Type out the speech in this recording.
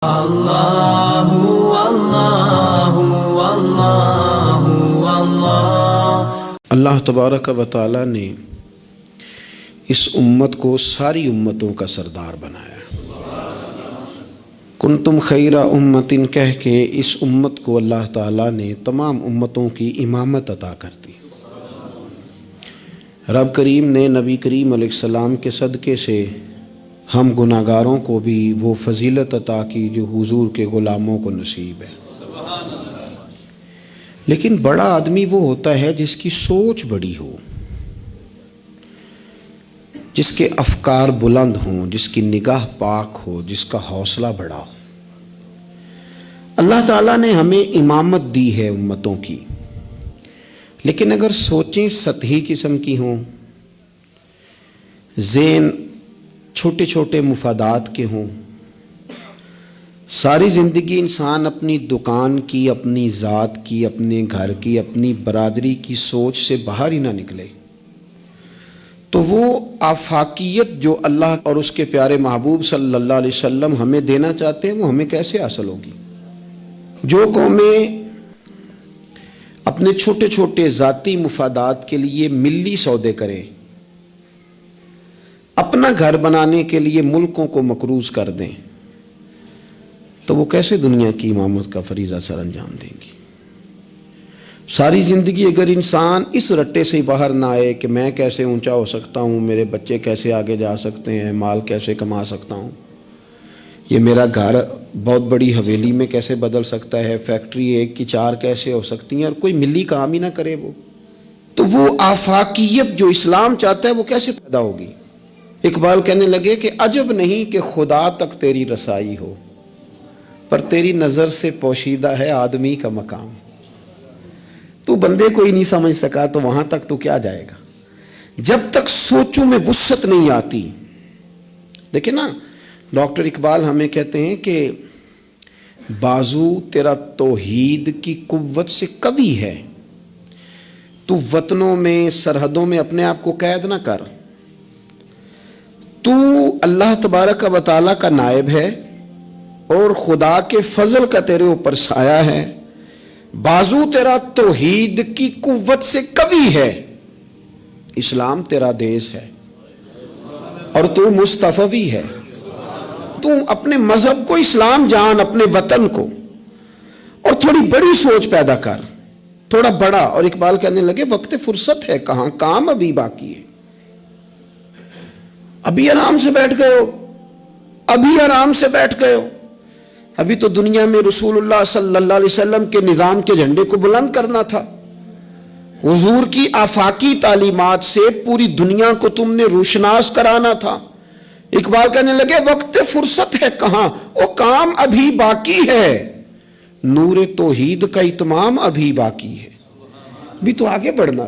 اللہ اللہ اللہ اللہ اللہ تبارک و تعالی نے اس امت کو ساری امتوں کا سردار بنایا۔ کنتم خیر امت کہہ کے اس امت کو اللہ تعالیٰ نے تمام امتوں کی امامت عطا کر دی۔ رب کریم نے نبی کریم علیہ السلام کے صدقے سے ہم گناہگاروں کو بھی وہ فضیلت عطا کی جو حضور کے غلاموں کو نصیب ہے۔ لیکن بڑا آدمی وہ ہوتا ہے جس کی سوچ بڑی ہو، جس کے افکار بلند ہوں، جس کی نگاہ پاک ہو، جس کا حوصلہ بڑا ہو۔ اللہ تعالیٰ نے ہمیں امامت دی ہے امتوں کی، لیکن اگر سوچیں سطحی قسم کی ہوں، ذہن چھوٹے چھوٹے مفادات کے ہوں، ساری زندگی انسان اپنی دکان کی، اپنی ذات کی، اپنے گھر کی، اپنی برادری کی سوچ سے باہر ہی نہ نکلے، تو وہ آفاقیت جو اللہ اور اس کے پیارے محبوب صلی اللہ علیہ وسلم ہمیں دینا چاہتے ہیں وہ ہمیں کیسے حاصل ہوگی؟ جو قومیں اپنے چھوٹے چھوٹے ذاتی مفادات کے لیے ملی سودے کریں، اپنا گھر بنانے کے لیے ملکوں کو مقروض کر دیں، تو وہ کیسے دنیا کی امامت کا فریضہ سر انجام دیں گی؟ ساری زندگی اگر انسان اس رٹے سے باہر نہ آئے کہ میں کیسے اونچا ہو سکتا ہوں، میرے بچے کیسے آگے جا سکتے ہیں، مال کیسے کما سکتا ہوں، یہ میرا گھر بہت بڑی حویلی میں کیسے بدل سکتا ہے، فیکٹری ایک کی 4 کیسے ہو سکتی ہیں، اور کوئی ملی کام ہی نہ کرے، تو وہ آفاقیت جو اسلام چاہتا ہے وہ کیسے پیدا ہوگی؟ اقبال کہنے لگے کہ عجب نہیں کہ خدا تک تیری رسائی ہو، پر تیری نظر سے پوشیدہ ہے آدمی کا مقام۔ تو بندے کو ہی نہیں سمجھ سکا تو وہاں تک تو کیا جائے گا؟ جب تک سوچوں میں وسعت نہیں آتی۔ دیکھیں نا، ڈاکٹر اقبال ہمیں کہتے ہیں کہ بازو تیرا توحید کی قوت سے قوی ہے، تو وطنوں میں، سرحدوں میں اپنے آپ کو قید نہ کر، تو اللہ تبارک و تعالیٰ کا نائب ہے اور خدا کے فضل کا تیرے اوپر سایہ ہے، بازو تیرا توحید کی قوت سے قوی ہے، اسلام تیرا دیس ہے اور تو مصطفی ہے۔ تو اپنے مذہب کو اسلام جان، اپنے وطن کو، اور تھوڑی بڑی سوچ پیدا کر، تھوڑا بڑا۔ اور اقبال کہنے لگے وقت فرصت ہے کہاں، کام ابھی باقی ہے۔ ابھی آرام سے بیٹھ گئے ہو، ابھی آرام سے بیٹھ گئے ہو، ابھی تو دنیا میں رسول اللہ صلی اللہ علیہ وسلم کے نظام کے جھنڈے کو بلند کرنا تھا، حضور کی آفاقی تعلیمات سے پوری دنیا کو تم نے روشناس کرانا تھا۔ اقبال کہنے لگے وقت فرصت ہے کہاں، وہ کام ابھی باقی ہے، نور توحید کا اتمام ابھی باقی ہے، بھی تو آگے بڑھنا